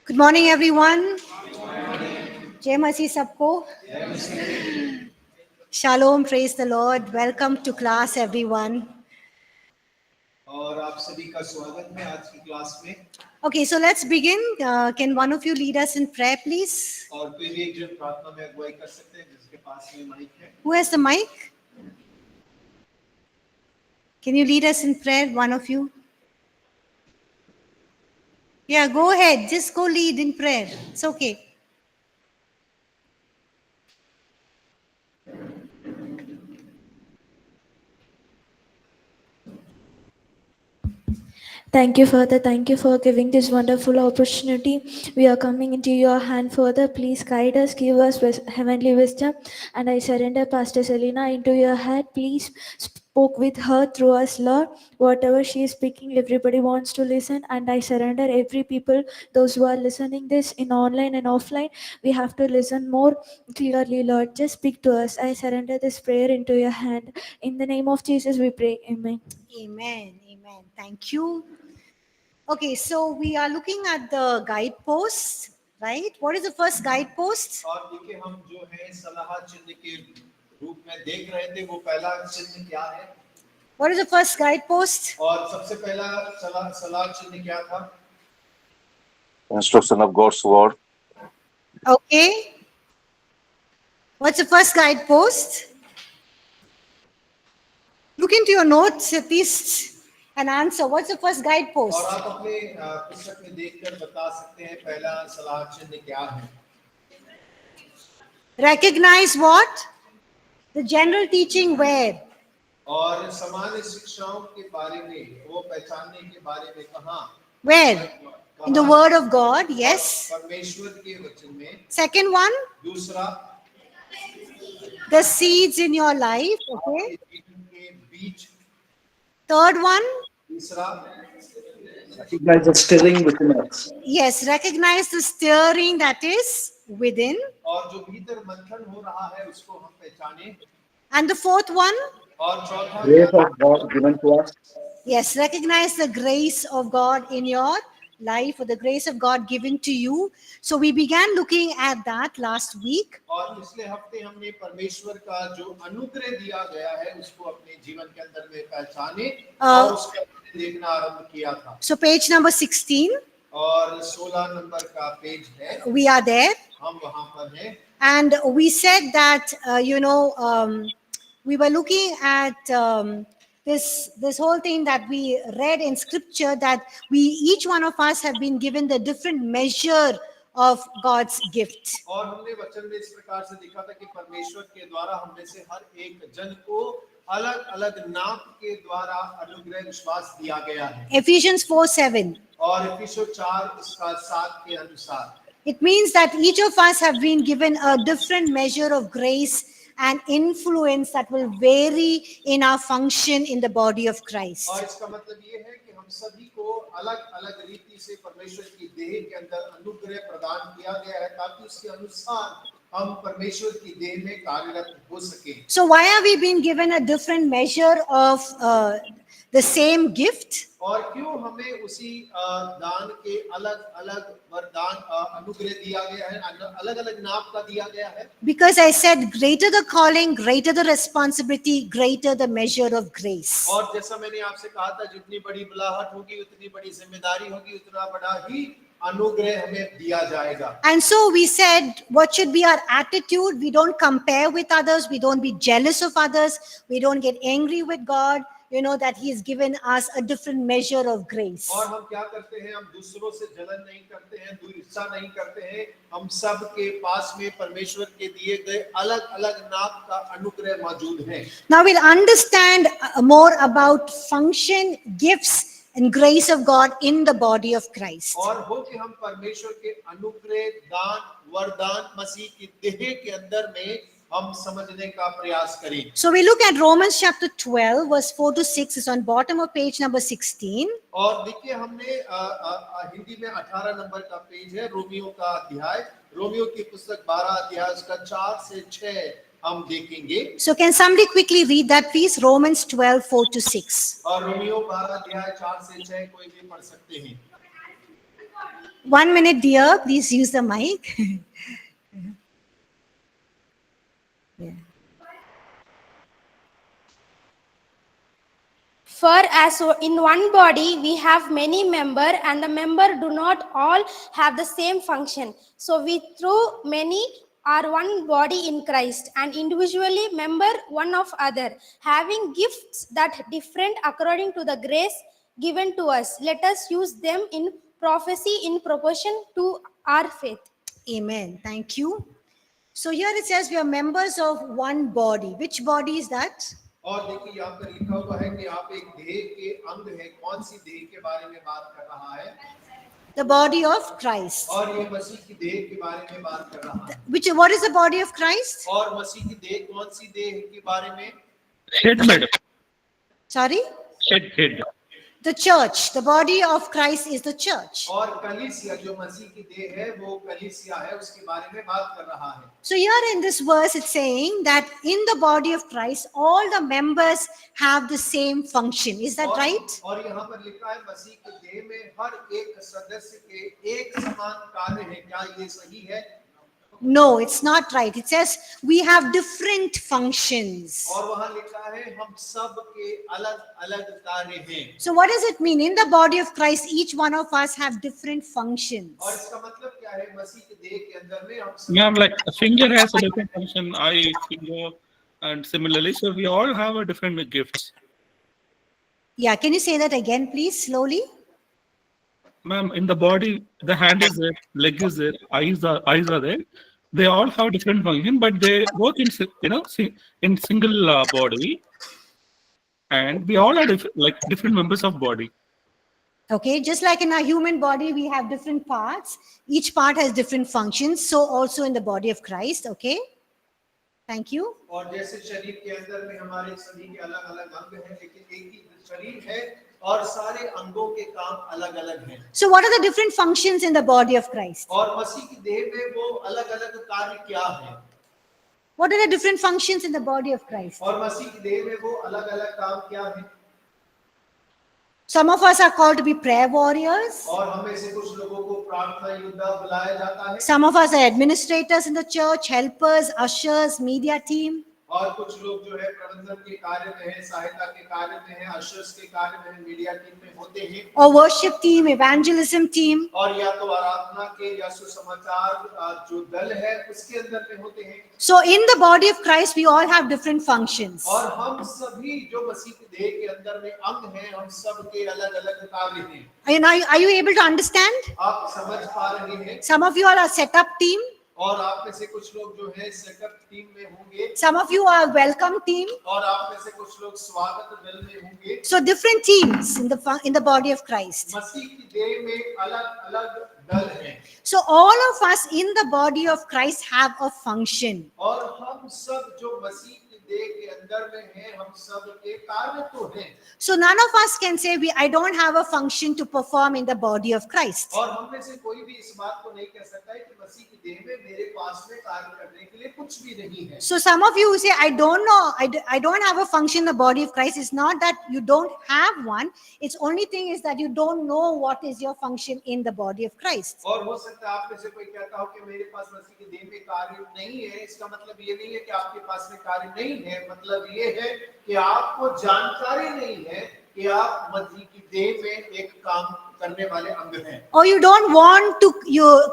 Good morning, everyone. Jai Masi sabko. Shalom, praise the Lord. Welcome to class, everyone. और आप सभी का स्वागत है आज की क्लास में। Okay, so let's begin. Can one of you lead us in prayer, please? और कोई भी एक जन प्रार्थना में अगुवाई कर सकते हैं जिसके पास में माइक है। Who has the mic? Can you lead us in prayer, one of you? Yeah, go ahead. Just go lead in prayer. It's okay. Thank you, Father. Thank you for giving this wonderful opportunity. We are coming into your hand, Father. Please guide us, give us heavenly wisdom. And I surrender Pastor Selena into your hand. Please spoke with her through us, Lord. Whatever she is speaking, everybody wants to listen. And I surrender every people, those who are listening this in online and offline. We have to listen more clearly, Lord. Just speak to us. I surrender this prayer into your hand. In the name of Jesus, we pray. Amen. Amen. Amen. Thank you. Okay, so we are looking at the guideposts, right? What is the first guidepost? और देखिए हम जो है सलाह चिन्ह के रूप में देख रहे थे वो पहला चिन्ह क्या है? What is the first guidepost? और सबसे पहला सलाह चिन्ह क्या था? Instruction of God's word. Okay. What's the first guidepost? Look into your notes at least and answer. What's the first guidepost? और आप अपने पुस्तक में देखकर बता सकते हैं पहला सलाह चिन्ह क्या है? Recognize what? The general teaching where? और सामान्य शिक्षाओं के बारे में वो पहचानने के बारे में कहाँ? Where? In the word of God, yes. परमेश्वर के वचन में। Second one? दूसरा the seeds in your life, okay. के बीज। Third one? तीसरा recognize the stirring within us. Yes, recognize the stirring that is within. और जो भीतर मंथन हो रहा है उसको हम पहचाने। And the fourth one? और चौथा Grace of God given to us. Yes, recognize the grace of God in your life or the grace of God given to you. So we began looking at that last week. और पिछले हफ्ते हमने परमेश्वर का जो अनुग्रह दिया गया है उसको अपने जीवन के अंदर में पहचाने और उसका देखना आरंभ किया था। So page number 16. और 16 नंबर का पेज है। We are there. हम वहां पर हैं। And we said that we were looking at this whole thing that we read in scripture, that we each one of us have been given the different measure of God's gift. और हमने वचन में इस प्रकार से देखा था कि परमेश्वर के द्वारा हम में से हर एक जन को अलग-अलग नाप के द्वारा अनुग्रह विश्वास दिया गया है। Ephesians 4:7. और इफिसियों 4 इसका 7 के अनुसार। It means that each of us have been given a different measure of grace and influence that will vary in our function in the body of Christ. और इसका मतलब ये है कि हम सभी को अलग-अलग रीति से परमेश्वर की देह के अंदर अनुग्रह प्रदान किया गया है ताकि उसके अनुसार हम परमेश्वर की देह में कार्यरत हो सके। So why are we being given a different measure of the same gift? और क्यों हमें उसी दान के अलग-अलग वरदान अनुग्रह दिया गया है, अलग-अलग नाप का दिया गया है? Because I said greater the calling, greater the responsibility, greater the measure of grace. और जैसा मैंने आपसे कहा था जितनी बड़ी बुलाहट होगी उतनी बड़ी जिम्मेदारी होगी उतना बड़ा ही अनुग्रह हमें दिया जाएगा। And so we said, what should be our attitude? We don't compare with others. We don't be jealous of others. We don't get angry with God. You know that He has given us a different measure of grace. और हम क्या करते हैं? हम दूसरों से जलन नहीं करते हैं, ईर्ष्या नहीं करते हैं। हम सब के पास में परमेश्वर के दिए गए अलग-अलग नाप का अनुग्रह मौजूद है। Now we'll understand more about function, gifts, and grace of God in the body of Christ. और हो कि हम परमेश्वर के अनुग्रह, दान, वरदान मसीह की देह के अंदर में हम समझने का प्रयास करें। So we look at Romans chapter 12 verse 4 to 6 is on bottom of page number 16. और देखिए हमने हिंदी में 18 नंबर का पेज है रोमियो का अध्याय, रोमियो की पुस्तक 12 अध्याय उसका 4 से 6 हम देखेंगे। So can somebody quickly read that please? Romans 12 4 to 6. और रोमियो 12 अध्याय 4 से 6 कोई भी पढ़ सकते हैं। 1 minute, dear. Please use the mic. Yeah. For as in one body we have many members, and the member do not all have the same function. So we through many are one body in Christ, and individually member one of other, having gifts that different according to the grace given to us. Let us use them in prophecy in proportion to our faith. Amen. Thank you. So here it says we are members of one body. Which body is that? और देखिए यहाँ पर लिखा हुआ है कि आप एक देह के अंग हैं। कौन सी देह के बारे में बात कर रहा है? The body of Christ. और ये मसीह की देह के बारे में बात कर रहा है। What is the body of Christ? और मसीह की देह कौन सी देह के बारे में? Head, madam. Sorry? Head. The church. The body of Christ is the church. और कलीसिया जो मसीह की देह है वो कलीसिया है, उसके बारे में बात कर रहा है। So here in this verse it's saying that in the body of Christ all the members have the same function. Is that right? और यहाँ पर लिखा है मसीह की देह में हर एक सदस्य के एक समान कार्य है। क्या ये सही है? No, it's not right. It says we have different functions. और वहाँ लिखा है हम सब के अलग-अलग कार्य हैं। So what does it mean? In the body of Christ, each one of us have different functions. और इसका मतलब क्या है? मसीह के देह के अंदर में हम सब Ma'am, like a finger has a different function, eye, finger, and similarly, so we all have a different gifts. Yeah, can you say that again, please, slowly? Ma'am, in the body, the hand is there, leg is there, eyes are there. They all have different function, but they work in in single body, and we all are different members of body. Okay, just like in our human body, we have different parts. Each part has different functions. So also in the body of Christ. Okay, thank you. और जैसे शरीर के अंदर में हमारे सभी के अलग-अलग अंग हैं, लेकिन एक ही शरीर है और सारे अंगों के काम अलग-अलग हैं। So what are the different functions in the body of Christ? और मसीह की देह में वो अलग-अलग कार्य क्या हैं? What are the different functions in the body of Christ? और मसीह की देह में वो अलग-अलग काम क्या हैं? Some of us are called to be prayer warriors. और हमें से कुछ लोगों को प्रार्थना योद्धा बुलाया जाता है। Some of us are administrators in the church, helpers, ushers, media team. और कुछ लोग जो है प्रबंधन के कार्य में है, सहायता के कार्य में है, अशर्स के कार्य में है, मीडिया टीम में होते हैं। Or worship team, evangelism team. और या तो आराधना के या सुसमाचार जो दल है उसके अंदर में होते हैं। So in the body of Christ, we all have different functions. और हम सभी जो मसीह की देह के अंदर में अंग हैं, हम सब के अलग-अलग कार्य हैं। And are you able to understand? आप समझ पा रहे हैं? Some of you all are setup team. और आप में से कुछ लोग जो है सेटअप टीम में होंगे। Some of you are welcome team. और आप में से कुछ लोग स्वागत दल में होंगे। So different teams in the body of Christ. मसीह की देह में अलग-अलग दल हैं। So all of us in the body of Christ have a function. और हम सब जो मसीह की देह के अंदर में हैं, हम सब के कार्य तो हैं। So none of us can say I don't have a function to perform in the body of Christ. और हम में से कोई भी इस बात को नहीं कह सकता है कि मसीह की देह में मेरे पास में कार्य करने के लिए कुछ भी नहीं है। So some of you say I don't know, I don't have a function in the body of Christ. It's not that you don't have one. It's only thing is that you don't know what is your function in the body of Christ. और हो सकता है आप में से कोई कहता हो कि मेरे पास मसीह की देह में कार्य नहीं है। इसका मतलब ये नहीं है कि आपके पास में कार्य नहीं है, मतलब ये है कि आपको जानकारी नहीं है कि आप मसीह की देह में एक काम करने वाले अंग हैं। Or you don't want to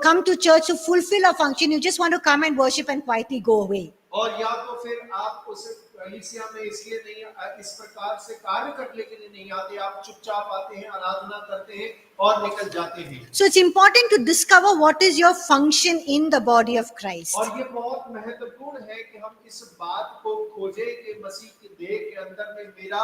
come to church to fulfill a function. You just want to come and worship and quietly go away. और या तो फिर आप उस कलीसिया में इसलिए नहीं, इस प्रकार से कार्य करने के लिए नहीं आते, आप चुपचाप आते हैं, आराधना करते हैं और निकल जाते हैं। So it's important to discover what is your function in the body of Christ. और ये बहुत महत्वपूर्ण है कि हम इस बात को खोजें कि मसीह की देह के अंदर में मेरा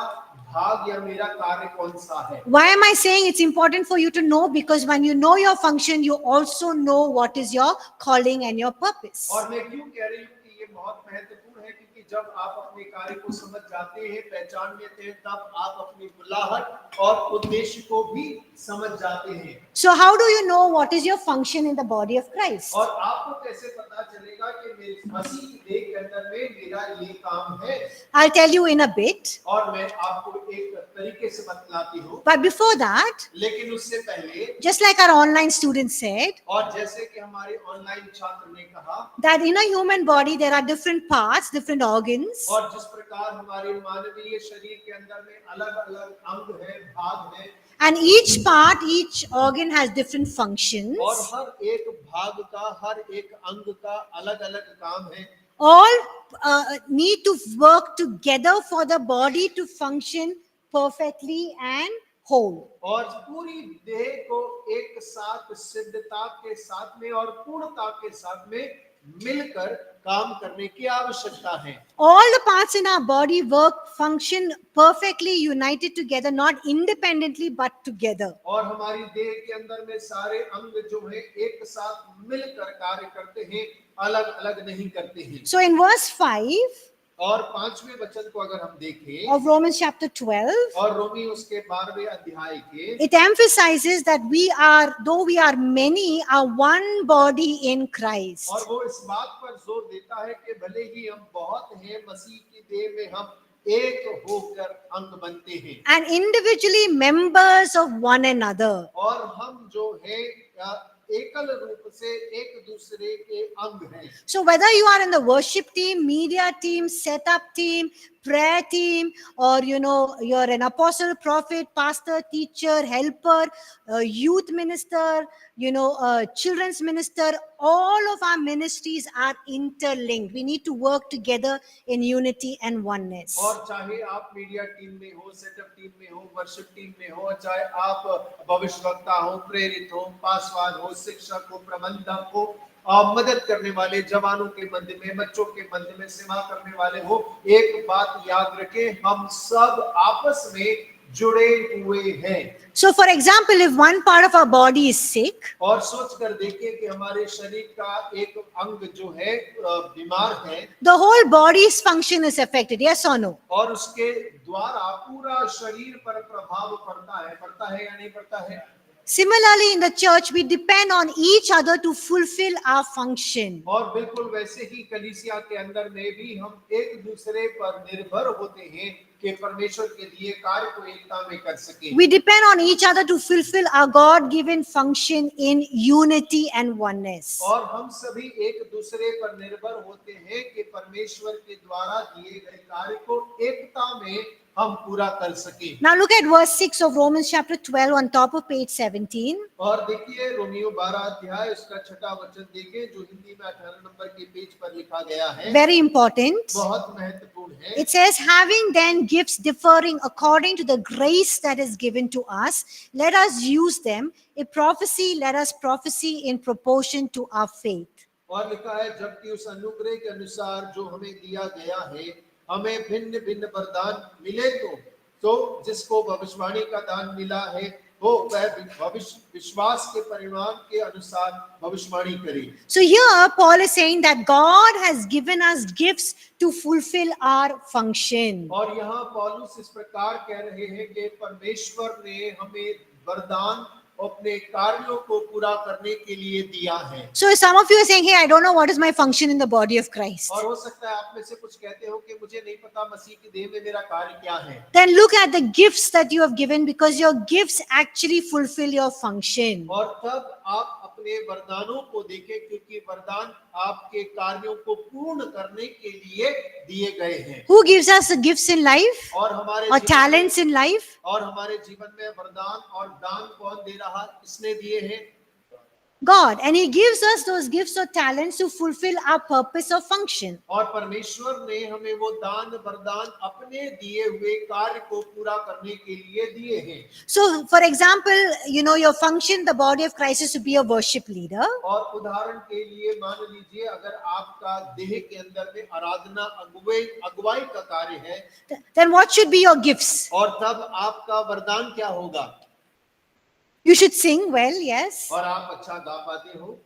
भाग या मेरा कार्य कौन सा है। Why am I saying it's important for you to know? Because when you know your function, you also know what is your calling and your purpose. और मैं क्यों कह रही हूँ कि ये बहुत महत्वपूर्ण है, क्योंकि जब आप अपने कार्य को समझ जाते हैं, पहचान लेते हैं, तब आप अपनी बुलाहट और उद्देश्य को भी समझ जाते हैं। So how do you know what is your function in the body of Christ? और आपको कैसे पता चलेगा देखा कि मेरे मसीह की देह के अंदर में मेरा ये काम है। I'll tell you in a bit. और मैं आपको एक तरीके से बतलाती हूँ, But before that, लेकिन उससे पहले, just like our online students said, और जैसे कि हमारे ऑनलाइन छात्र ने कहा, that in a human body there are different parts, different organs, और जिस प्रकार हमारे मानवीय शरीर के अंदर में अलग अलग अंग है, भाग है, and each part, each organ has different functions. और हर एक भाग का, हर एक अंग का अलग अलग काम है, All need to work together for the body to function perfectly and whole. और पूरी देह को एक साथ सिद्धता के साथ में और पूर्णता के साथ में मिलकर काम करने की आवश्यकता है। All the parts in our body work, function perfectly united together, not independently but together. और हमारी देह के अंदर में सारे अंग जो है एक साथ मिलकर कार्य करते हैं, अलग अलग नहीं करते हैं। So in verse 5 और 5वें वचन को अगर हम देखें, of Romans chapter 12, और रोमी उसके 12वें अध्याय के, it emphasizes that we are, though we are many, are one body in Christ. और वो इस बात पर जोर देता है कि भले ही हम बहुत हैं, मसीह की देह में हम एक होकर अंग बनते हैं, And individually members of one another. और हम जो है एकल रूप से एक दूसरे के अंग हैं। So whether you are in the worship team, media team, setup team, prayer team, or you're an apostle, prophet, pastor, teacher, helper, youth minister, children's minister, all of our ministries are interlinked. We need to work together in unity and oneness. और चाहे आप media team में हो, setup team में हो, worship team में हो, चाहे आप भविष्यवक्ता हो, प्रेरित हो, पासवान हो, शिक्षक हो, प्रबंधक हो, मदद करने वाले, जवानों के मध्य में, बच्चों के मध्य में सेवा करने वाले हो, एक बात याद रखें, हम सब आपस में जुड़े हुए हैं। So for example, if one part of our body is sick, और सोच कर देखिए कि हमारे शरीर का एक अंग जो है बीमार है, the whole body's function is affected, yes or no? और उसके द्वारा पूरा शरीर पर प्रभाव पड़ता है या नहीं पड़ता है? Similarly, in the church, we depend on each other to fulfill our function. और बिल्कुल वैसे ही कलीसिया के अंदर में भी हम एक दूसरे पर निर्भर होते हैं कि परमेश्वर के लिए कार्य को एकता में कर सके। We depend on each other to fulfill our God-given function in unity and oneness. और हम सभी एक दूसरे पर निर्भर होते हैं कि परमेश्वर के द्वारा दिए गए कार्य को एकता में हम पूरा कर सके। Now look at verse 6 of Romans chapter 12 on top of page 17. और देखिए रोमियो 12 अध्याय उसका 6वां वचन देखिए, जो हिंदी में 18 नंबर के पेज पर लिखा गया है। Very important. बहुत महत्वपूर्ण है। It says, having then gifts differing according to the grace that is given to us, let us use them. If prophecy, let us prophesy in proportion to our faith. और लिखा है, जबकि उस अनुग्रह के अनुसार जो हमें दिया गया है, हमें भिन्न भिन्न वरदान मिले तो जिसको भविष्यवाणी का दान मिला है, वो वह विश्वास के परिणाम के अनुसार भविष्यवाणी करे। So here Paul is saying that God has given us gifts to fulfill our function. और यहाँ पौलुस इस प्रकार कह रहे हैं कि परमेश्वर ने हमें वरदान अपने कार्यों को पूरा करने के लिए दिया है। So some of you are saying, hey, I don't know what is my function in the body of Christ. और हो सकता है आप में से कुछ कहते हो कि मुझे नहीं पता मसीह की देह में मेरा कार्य क्या है। Then look at the gifts that you have given, because your gifts actually fulfill your function. और तब आप अपने वरदानों को देखें, क्योंकि वरदान आपके कार्यों को पूर्ण करने के लिए दिए गए हैं। Who gives us the gifts in life और हमारे or जीवन talents in life? और हमारे जीवन में वरदान और दान कौन दे रहा, किसने दिए हैं? God. And he gives us those gifts or talents to fulfill our purpose or function. और परमेश्वर ने हमें वो दान वरदान अपने दिए हुए कार्य को पूरा करने के लिए दिए हैं। So for example, your function, the body of Christ, is to be a worship leader. और उदाहरण के लिए मान लीजिए, अगर आपका देह के अंदर में आराधना अगुवाई का कार्य है, Then what should be your gifts? और तब आपका वरदान क्या होगा? You should sing well, yes. और आप अच्छा गा पाते हो,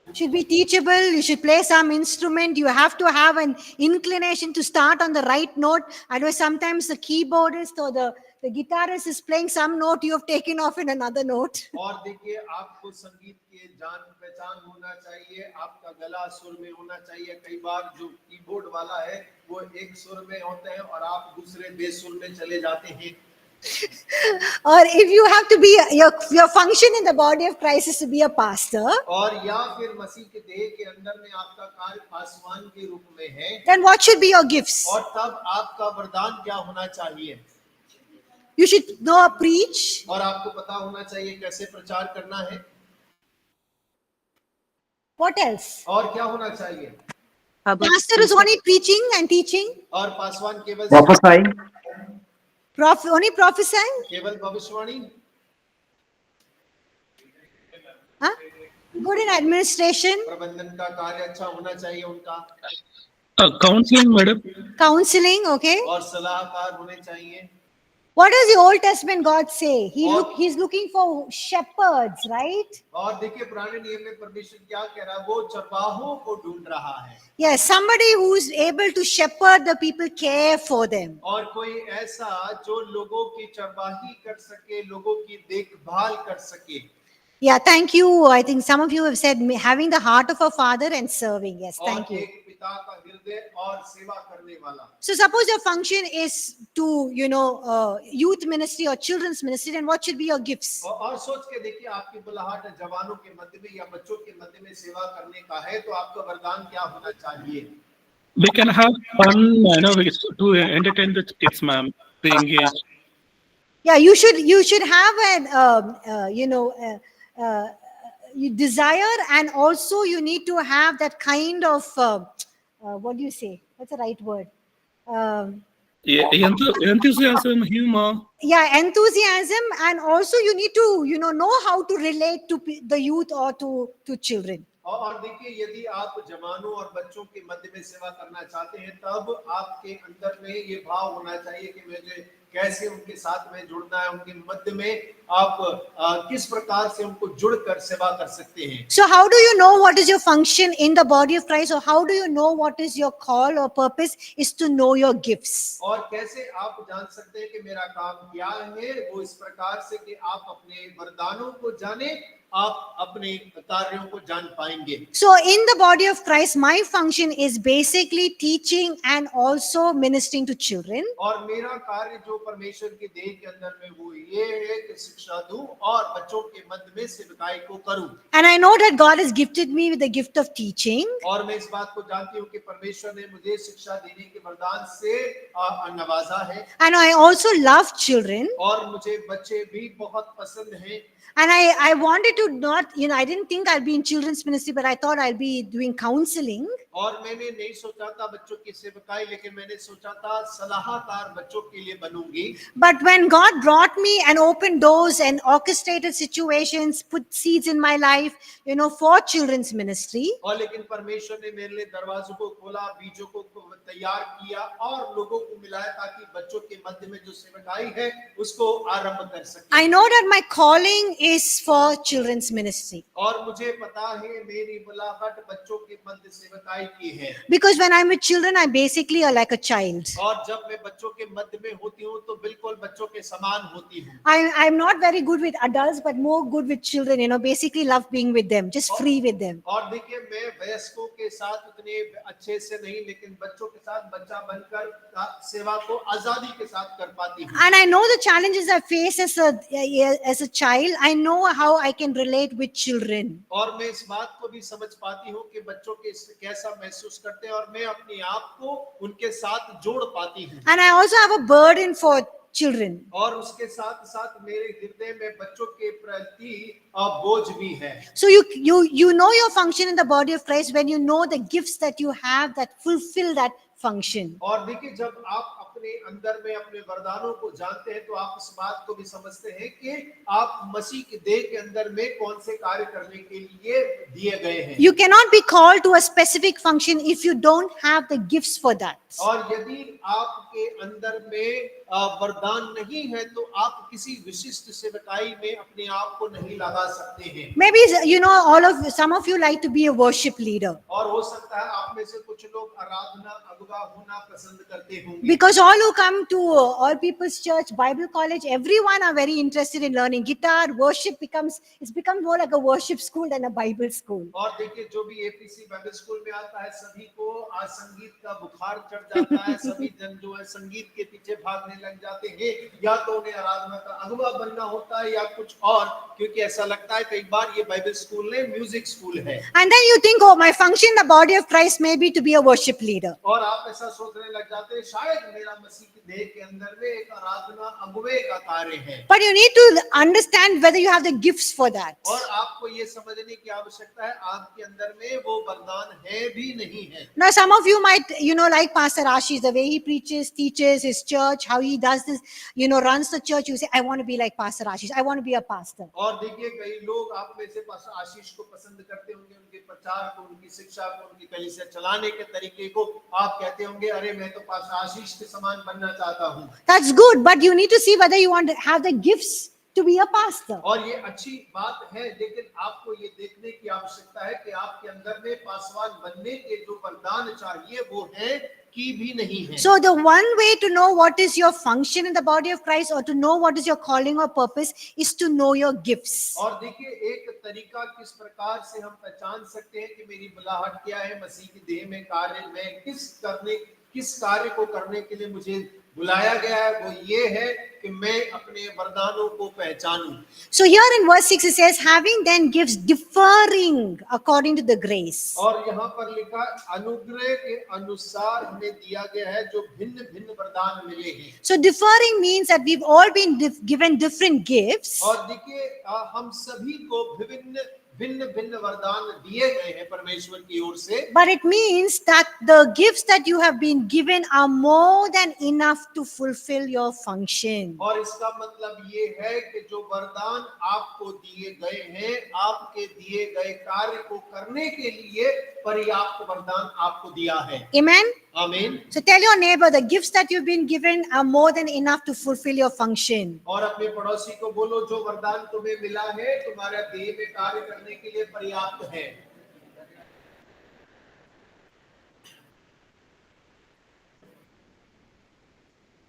You should be teachable. You should play some instrument. You have to have an inclination to start on the right note. Otherwise, sometimes the keyboardist or the The guitarist is playing some note, you have taken off in another note. और देखिए आपको संगीत के जान पहचान होना चाहिए, आपका गला सुर में होना चाहिए। कई बार जो कीबोर्ड वाला है वो एक सुर में होते हैं और आप दूसरे बेसुर में चले जाते हैं। Or if you have to be, your function in the body of Christ is to be a pastor, और या फिर मसीह के देह के अंदर में आपका कार्य पासवान के रूप में है, then what should be your gifts? और तब आपका वरदान क्या होना चाहिए? You should know how to preach. और आपको पता होना चाहिए कैसे प्रचार करना है। What else? और क्या होना चाहिए? Pastor is only preaching and teaching. और पासवान केवल Prophesying. Only prophesying. केवल भविष्यवाणी। Huh? Good in administration, प्रबंधन का कार्य अच्छा होना चाहिए उनका, Counseling, madam. counseling. Okay. और सलाहकार होने चाहिए। What does the Old Testament God say? He's looking for shepherds, right? और देखिए पुराने नियम में परमेश्वर क्या कह रहा है, वो चरवाहों को ढूंढ रहा है। Yes, somebody who's able to shepherd the people, care for them. और कोई ऐसा जो लोगों की चरवाही कर सके, लोगों की देखभाल कर सके। Yeah, thank you. I think some of you have said having the heart of a father and serving. Yes, और thank you. एक पिता का हृदय और सेवा करने वाला। So suppose your function is to, youth ministry or children's ministry, then what should be your gifts? और सोच के देखिए आपकी बुलाहट जवानों के मध्य में या बच्चों के मध्य में सेवा करने का है, तो आपका वरदान क्या होना चाहिए? We can have fun, to entertain the kids, ma'am. To engage. Yeah, you should have an you desire, and also you need to have that kind of what do you say? What's the right word? Yeah, enthusiasm, humor. Yeah, enthusiasm, and also you need to know how to relate to the youth or to children. और देखिए यदि आप जवानों और बच्चों के मध्य में सेवा करना चाहते हैं, तब आपके अंदर में ये भाव होना चाहिए कि मुझे कैसे उनके साथ में जुड़ना है, उनके मध्य में आप किस प्रकार से उनको जुड़कर सेवा कर सकते हैं। So how do you know what is your function in the body of Christ, or how do you know what is your call or purpose? Is to know your gifts. और कैसे आप जान सकते हैं कि मेरा काम क्या है? वो इस प्रकार से कि आप अपने वरदानों को जाने, आप अपने कार्यों को जान पाएंगे। So in the body of Christ, my function is basically teaching and also ministering to children. और मेरा कार्य जो परमेश्वर के देह के अंदर में वो ये है कि शिक्षा दूं और बच्चों के मध्य में सेवकाई को करूं। And I know that God has gifted me with the gift of teaching. और मैं इस बात को जानती हूँ कि परमेश्वर ने मुझे शिक्षा देने के वरदान से नवाजा है। And I also love children. और मुझे बच्चे भी बहुत पसंद हैं। And I wanted to not, I didn't think I'll be in children's ministry, but I thought I'll be doing counseling. और मैंने नहीं सोचा था बच्चों की सेवकाई, लेकिन मैंने सोचा था सलाहकार बच्चों के लिए बनूंगी। But when God brought me and opened doors and orchestrated situations, put seeds in my life, for children's ministry. और लेकिन परमेश्वर ने मेरे लिए दरवाजों को खोला, बीजों को तैयार किया और लोगों को मिलाया ताकि बच्चों के मध्य में जो सेवकाई है उसको आरंभ कर सके। I know that my calling is for children's ministry. और मुझे पता है मेरी बुलाहट बच्चों के मध्य सेवकाई की है। Because when I'm with children, I basically are like a child. और जब मैं बच्चों के मध्य में होती हूँ तो बिल्कुल बच्चों के समान होती हूँ। I'm not very good with adults, but more good with children. Basically love being with them, just free with them. और देखिए मैं वयस्कों के साथ उतने अच्छे से नहीं, लेकिन बच्चों के साथ बच्चा बनकर सेवा को आजादी के साथ कर पाती हूँ। And I know the challenges I face as a child. I know how I can relate with children. और मैं इस बात को भी समझ पाती हूँ कि बच्चों के कैसा महसूस करते हैं और मैं अपने आप को उनके साथ जोड़ पाती हूँ। And I also have a burden for children. और उसके साथ साथ मेरे हृदय में बच्चों के प्रति बोझ भी है। So you know your function in the body of Christ when you know the gifts that you have that fulfill that function. और देखिए जब आप अपने अंदर में अपने वरदानों को जानते हैं तो आप इस बात को भी समझते हैं कि आप मसीह के देह के अंदर में कौन से कार्य करने के लिए दिए गए हैं। You cannot be called to a specific function if you don't have the gifts for that. और यदि आपके अंदर में वरदान नहीं है तो आप किसी विशिष्ट सेवकाई में अपने आप को नहीं लगा सकते हैं। Maybe some of you like to be a worship leader. और हो सकता है आप में से कुछ लोग आराधना अगुवा होना पसंद करते होंगे। Because all all who come to All People's Church Bible College, everyone are very interested in learning guitar. Worship it's become more like a worship school than a Bible school. और देखिए जो भी एपीसी बाइबल स्कूल में आता है सभी को आज संगीत का बुखार चढ़ जाता है। सभी जन जो है संगीत के पीछे भागने लग जाते हैं, या तो उन्हें आराधना का अगुवा बनना होता है या कुछ और, क्योंकि ऐसा लगता है कई बार ये बाइबल स्कूल नहीं म्यूजिक स्कूल है। And then you think, oh, my function in the body of Christ may be to be a worship leader. और आप ऐसा सोचने लग जाते हैं शायद मेरा मसीह की देह के अंदर में एक आराधना अगुवे का कार्य है। But you need to understand whether you have the gifts for that. और आपको ये समझने की आवश्यकता है आपके अंदर में वो वरदान है भी नहीं है। Now, some of you might, like Pastor Ashish, the way he preaches, teaches his church, how he does this, runs the church. You say, I want to be like Pastor Ashish. I want to be a pastor. और देखिए कई लोग आप में से pastor आशीष को पसंद करते होंगे, उनके प्रचार को, उनकी शिक्षा को, उनकी कलीसिया चलाने के तरीके को। आप कहते होंगे अरे मैं तो पास्टर आशीष के समान बनना चाहता हूँ। That's good, but you need to see whether you want to have the gifts to be a pastor. और ये अच्छी बात है, लेकिन आपको ये देखने की आवश्यकता है कि आपके अंदर में पासवान बनने के जो वरदान चाहिए वो है कि भी नहीं है। So the one way to know what is your function in the body of Christ, or to know what is your calling or purpose, is to know your gifts. और देखिए एक तरीका किस प्रकार से हम पहचान सकते हैं कि मेरी बुलाहट क्या है, मसीह की देह में कार्य में किस कार्य को करने के लिए मुझे बुलाया गया है, वो ये है कि मैं अपने वरदानों को पहचानूं। So here in verse 6 it says, having then gifts differing according to the grace. और यहाँ पर लिखा अनुग्रह के अनुसार हमें दिया गया है जो भिन्न भिन्न वरदान मिले हैं। So differing means that we've all been given different gifts. और देखिए हम सभी को भिन्न भिन्न वरदान दिए गए हैं परमेश्वर की ओर से। But it means that the gifts that you have been given are more than enough to fulfill your function. और इसका मतलब ये है कि जो वरदान आपको दिए गए हैं, आपके दिए गए कार्य को करने के लिए पर्याप्त वरदान आपको दिया है। Amen? आमीन। So tell your neighbor, the gifts that you've been given are more than enough to fulfill your function. और अपने पड़ोसी को बोलो जो वरदान तुम्हें मिला है तुम्हारा देह में कार्य करने के लिए पर्याप्त है।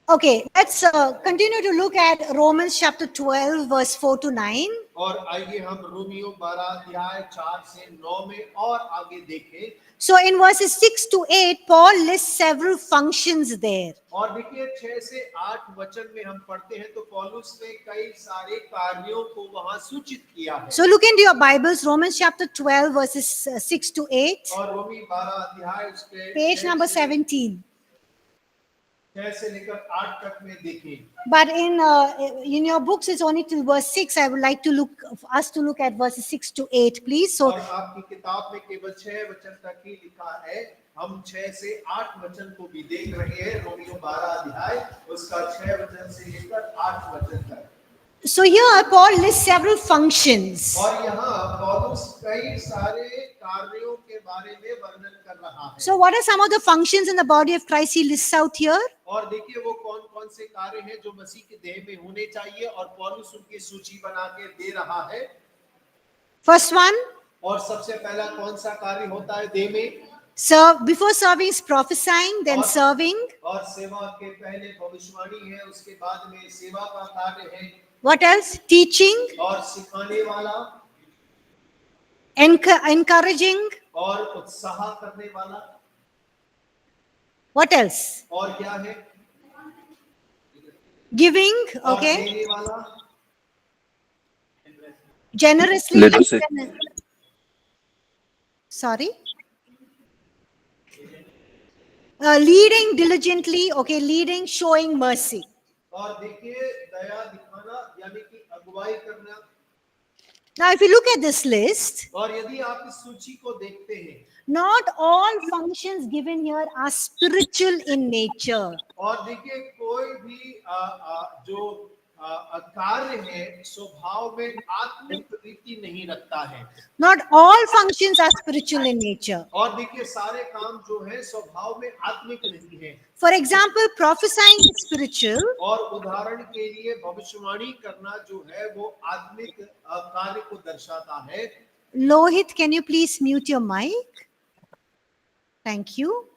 Okay, let's continue to look at Romans chapter 12 verse 4 to 9. और आइए हम रोमियो 12 अध्याय 4 से 9 में और आगे देखें। So in verses 6 to 8, Paul lists several functions there. और देखिए 6 से 8 वचन में हम पढ़ते हैं तो पौलुस ने कई सारे कार्यों को वहां सूचित किया है। So look into your Bibles, Romans chapter 12 verses 6 to 8, और रोमी 12 अध्याय उसके page number 17. 6 से लेकर 8 तक में देखें। But in your books it's only till verse 6. I would like to us to look at verses 6 to 8, please. So और आपकी किताब में केवल 6 वचन तक ही लिखा है। हम 6 से 8 वचन को भी देख रहे हैं। रोमियो 12 अध्याय उसका 6 वचन से लेकर 8 वचन तक। So here Paul lists several functions. और यहाँ पौलुस कई सारे कार्यों के बारे में वर्णन कर रहा है। So what are some of the functions in the body of Christ he lists out here? और देखिए वो कौन-कौन से कार्य हैं जो मसीह के देह में होने चाहिए और पौलुस उनकी सूची बना के दे रहा है। First one, और सबसे पहला कौन सा कार्य होता है देह में? before serving is prophesying, then serving. और सेवा के पहले भविष्यवाणी है, उसके बाद में सेवा का कार्य है। What else? Teaching, और सिखाने वाला, encouraging. और उत्साह करने वाला। What else? और क्या है? Giving, और okay. देने वाला। Generously. Leadership. Sorry. Leading diligently, okay, leading, showing mercy. और देखिए दया दिखाना यानी कि अगुवाई करना। Now, if you look at this list, और यदि आप इस सूची को देखते हैं, not all functions given here are spiritual in nature. और देखिए कोई भी जो कार्य है स्वभाव में आत्मिक रीति नहीं रखता है। Not all functions are spiritual in nature. और देखिए सारे काम जो है स्वभाव में आत्मिक नहीं है। For example, prophesying is spiritual. और उदाहरण के लिए भविष्यवाणी करना जो है वो आत्मिक कार्य को दर्शाता है। Lohit, can you please mute your mic? Thank you.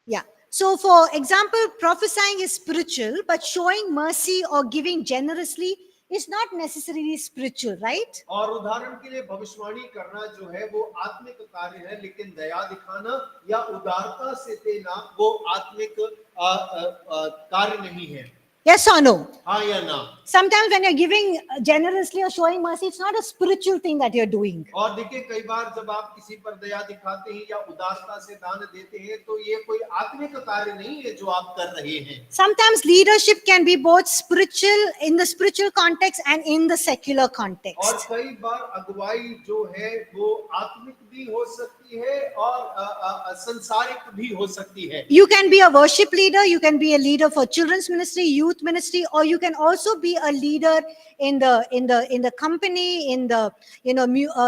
Yeah. So, for example, prophesying is spiritual, but showing mercy or giving generously is not necessarily spiritual, right? और उदाहरण के लिए भविष्यवाणी करना जो है वो आत्मिक कार्य है, लेकिन दया दिखाना या उदारता से देना वो आत्मिक कार्य नहीं है। Yes or no? हाँ या ना? Sometimes when you're giving generously or showing mercy, it's not a spiritual thing that you're doing. और देखिए कई बार जब आप किसी पर दया दिखाते हैं या उदारता से दान देते हैं तो ये कोई आत्मिक कार्य नहीं है जो आप कर रहे हैं। Sometimes leadership can be both spiritual, in the spiritual context and in the secular और context. कई बार अगुवाई जो है वो आत्मिक भी हो सकती है और संसारिक भी हो सकती है। You can be a worship leader, you can be a leader for children's ministry, youth ministry, or you can also be a leader in the company, in the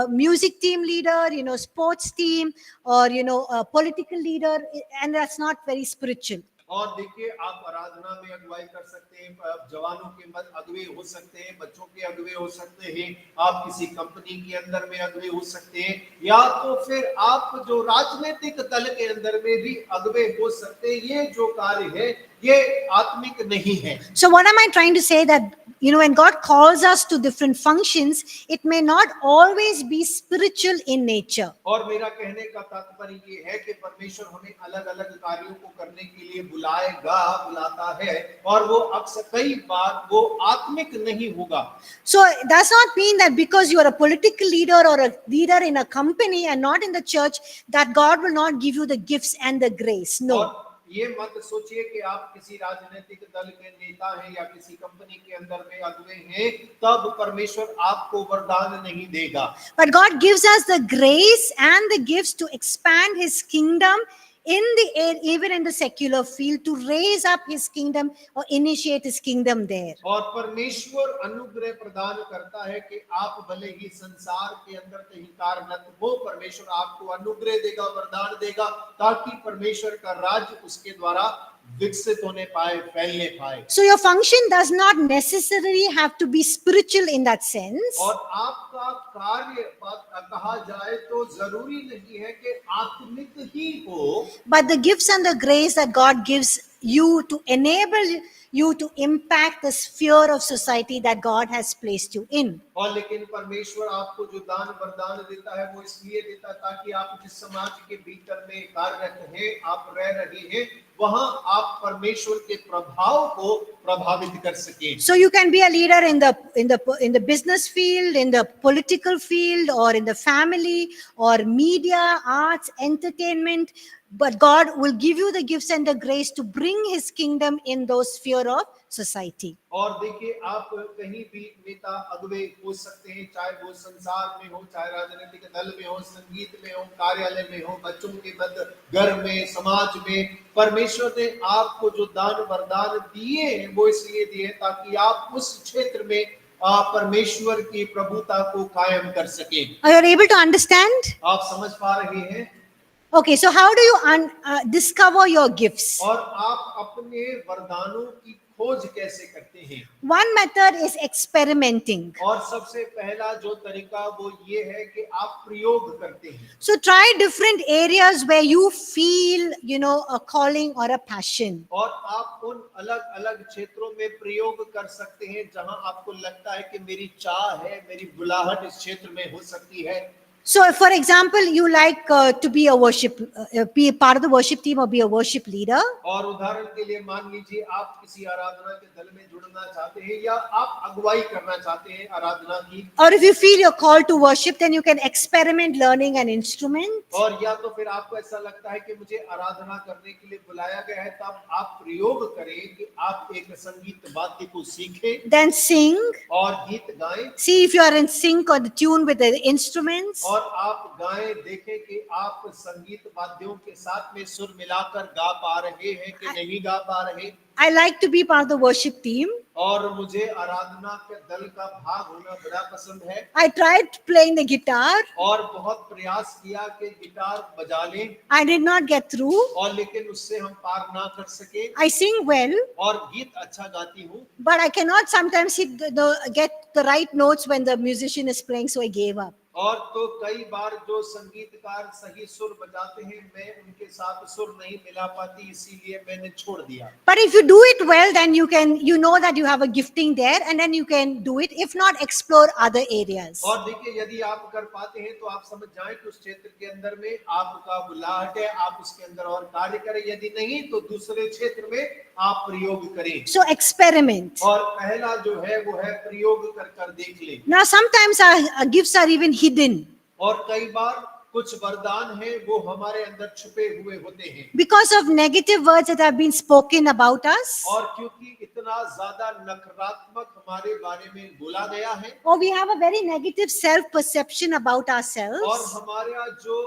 music team leader, sports team, or a political leader, and that's not very spiritual. और देखिए आप आराधना में अगुवाई कर सकते हैं, जवानों के अगुवे हो सकते हैं, बच्चों के अगुवे हो सकते हैं, आप किसी कंपनी के अंदर में अगुवे हो सकते हैं, या तो फिर आप जो राजनीतिक दल के अंदर में भी अगुवे हो सकते हैं। ये जो कार्य है ये आत्मिक नहीं है। So what am I trying to say? That when God calls us to different functions, it may not always be spiritual in nature. और मेरा कहने का तात्पर्य ये है कि परमेश्वर हमें अलग अलग कार्यों को करने के लिए बुलाता है, और वो अक्सर कई बार वो आत्मिक नहीं होगा। So it does not mean that because you are a political leader or a leader in a company and not in the church, that God will not give you the gifts and the grace. No. और ये मत सोचिए कि आप किसी राजनीतिक दल के नेता हैं या किसी कंपनी के अंदर में अगुवे हैं तब परमेश्वर आपको वरदान नहीं देगा। But God gives us the grace and the gifts to expand His kingdom even in the secular field, to raise up His kingdom or initiate His kingdom there. और परमेश्वर अनुग्रह प्रदान करता है कि आप भले ही संसार के अंदर कहीं कार्यरत हो, परमेश्वर आपको अनुग्रह देगा, वरदान देगा, ताकि परमेश्वर का राज्य उसके द्वारा विकसित होने पाए, फैलने पाए। So your function does not necessarily have to be spiritual in that sense. और आपका कार्य कहा जाए तो जरूरी नहीं है कि आत्मिक ही हो, But the gifts and the grace that God gives you to enable you to impact the sphere of society that God has placed you in. और लेकिन परमेश्वर आपको जो दान वरदान देता है वो इसलिए देता है ताकि आप जिस समाज के भीतर में कार्यरत हैं, आप रह रहे हैं, वहां आप परमेश्वर के प्रभाव को प्रभावित कर सकें। So you can be a leader in the business field, in the political field, or in the family, or media, arts, entertainment. But God will give you the gifts and the grace to bring His kingdom in those sphere of society. और देखिए आप कहीं भी नेता अगुवे हो सकते हैं, चाहे वो संसार में हो, चाहे राजनीतिक दल में हो, संगीत में हो, कार्यालय में हो, बच्चों के मध्य, घर में, समाज में। परमेश्वर ने आपको जो दान वरदान दिए हैं वो इसलिए दिए ताकि आप उस क्षेत्र में परमेश्वर की प्रभुता को कायम कर सकें। Are you able to understand? आप समझ पा रहे हैं? Okay, so how do you discover your gifts? और आप अपने वरदानों की खोज कैसे करते हैं? One method is experimenting. और सबसे पहला जो तरीका वो ये है कि आप प्रयोग करते हैं। So try different areas where you feel, a calling or a passion. और आप उन अलग अलग क्षेत्रों में प्रयोग कर सकते हैं जहां आपको लगता है कि मेरी चाह है, मेरी बुलाहट इस क्षेत्र में हो सकती है। So, for example, you like to be be part of the worship team or be a worship leader. और उदाहरण के लिए मान लीजिए आप किसी आराधना के दल में जुड़ना चाहते हैं या आप अगुवाई करना चाहते हैं आराधना की। Or if you feel you're called to worship, then you can experiment learning an instrument. और या तो फिर आपको ऐसा लगता है कि मुझे आराधना करने के लिए बुलाया गया है, तब आप प्रयोग करें कि आप एक संगीत वाद्य को सीखें। Then sing. और गीत गाएं। See if you are in sync or the tune with the instruments. और आप गाएं, देखें कि आप संगीत वाद्यों के साथ में सुर मिलाकर गा पा रहे हैं कि नहीं गा पा रहे। I like to be part of the worship team. और मुझे आराधना के दल का भाग होना बड़ा पसंद है। I tried playing the guitar. और बहुत प्रयास किया कि गिटार बजा लें। I did not get through. और लेकिन उससे हम पार ना कर सके। I sing well. और गीत अच्छा गाती हूँ। But I cannot sometimes get the right notes when the musician is playing, so I gave up. और तो कई बार जो संगीतकार सही सुर बजाते हैं, मैं उनके साथ सुर नहीं मिला पाती, इसीलिए मैंने छोड़ दिया। But if you do it well, then you know that you have a gifting there, and then you can do it. If not, explore other areas. और देखिए, यदि आप कर पाते हैं तो आप समझ जाएं कि उस क्षेत्र के अंदर में आपका बुलाहट है, आप उसके अंदर और कार्य करें। यदि नहीं तो दूसरे क्षेत्र में आप प्रयोग करें। So experiment. और पहला जो है वो है प्रयोग कर कर देख ले। Now, sometimes our gifts are even hidden और कई बार कुछ वरदान हैं वो हमारे अंदर छुपे हुए होते हैं, because of negative words that have been spoken about us, और क्योंकि इतना ज्यादा नकारात्मक हमारे बारे में बोला गया है, or we have a very negative self-perception about और ourselves. हमारा जो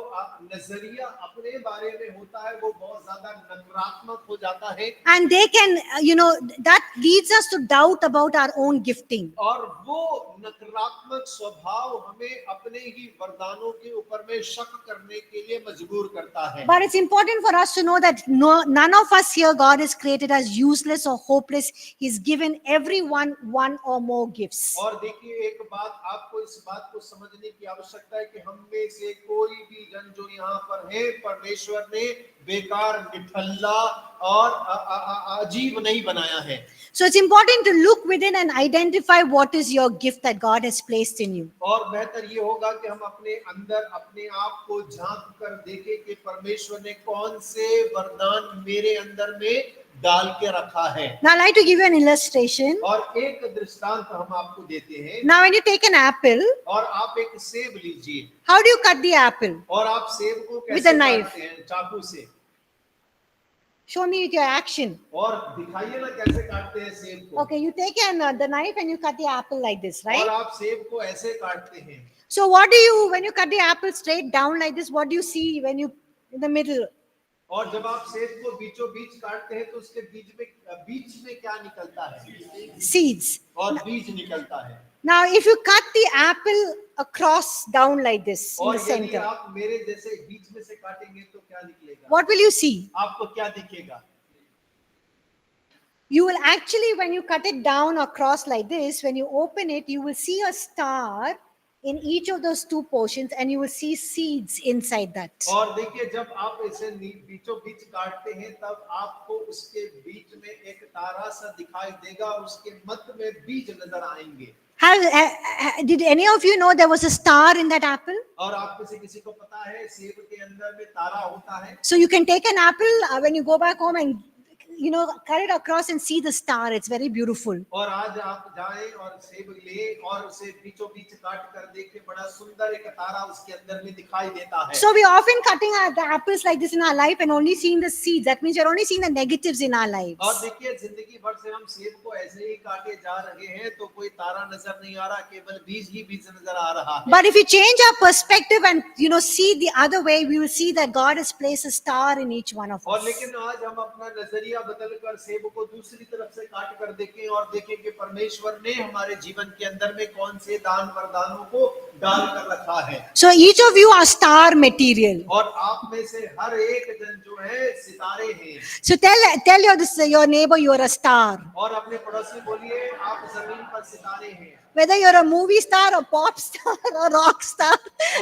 नजरिया अपने बारे में होता है वो बहुत ज्यादा नकारात्मक हो जाता है, And they can, that leads us to doubt about our own gifting. और वो नकारात्मक स्वभाव हमें अपने ही वरदानों के ऊपर में शक करने के लिए मजबूर करता है। But it's important for us to know that none of us here God has created as useless or hopeless. He's given everyone one or more gifts. और देखिए, एक बात आपको इस बात को समझने की आवश्यकता है कि हम में से कोई भी जन जो यहाँ पर है, परमेश्वर ने बेकार, निठल्ला और अजीब नहीं बनाया है। So it's important to look within and identify what is your gift that God has placed in you. और बेहतर ये होगा कि हम अपने अंदर अपने आप को झांक कर देखें कि परमेश्वर ने कौन से वरदान मेरे अंदर में डाल के रखा है। Now I'd like to give you an illustration. और एक दृष्टांत हम आपको देते हैं। Now when you take an apple, और आप एक सेब लीजिए, how do you cut the apple? और आप सेब को With कैसे a knife. काटते हैं? चाकू से। Show me with your action. और दिखाइए ना कैसे काटते हैं सेब को। Okay, you take the knife and you cut the apple like this, और right? आप सेब को ऐसे काटते हैं। So when you cut the apple straight down like this, what do you see when you in the middle? और जब आप सेब को बीचों बीच काटते हैं तो उसके बीच में क्या निकलता है? Seeds. और बीज निकलता है। Now if you cut the apple across down like this in और the यदि center, आप मेरे जैसे बीच में से काटेंगे तो क्या निकलेगा? what will you see? आपको क्या दिखेगा? You will actually, when you cut it down across like this, when you open it, you will see a star in each of those two portions, and you will see seeds inside that. और देखिए, जब आप ऐसे बीचों बीच काटते हैं तब आपको उसके बीच में एक तारा सा दिखाई देगा और उसके मध्य में बीज नजर आएंगे। Did any of you know there was a star in that apple? और आप किसी को पता है सेब के अंदर में तारा होता है। So you can take an apple when you go back home and cut it across and see the star. It's very beautiful. और आज आप जाएं और सेब ले और उसे बीचों बीच काट कर देखें, बड़ा सुंदर एक तारा उसके अंदर में दिखाई देता है। So we often cutting the apples like this in our life and only seeing the seeds. That means you're only seeing the negatives in our lives. और देखिए, जिंदगी भर से हम सेब को ऐसे ही काटे जा रहे हैं तो कोई तारा नजर नहीं आ रहा, केवल बीज ही बीज नजर आ रहा है। But if you change our perspective and see the other way, we will see that God has placed a star in each one of और us. लेकिन आज हम अपना नजरिया बदल कर सेब को दूसरी तरफ से काट कर देखें और देखें कि परमेश्वर ने हमारे जीवन के अंदर में कौन से दान वरदानों को डाल कर रखा है। So each of you are star material. और आप में से हर एक जन जो है सितारे हैं। So tell your neighbor you are a star. और अपने पड़ोसी बोलिए, आप जमीन पर सितारे हैं। Whether you're a movie star or pop star or rock star,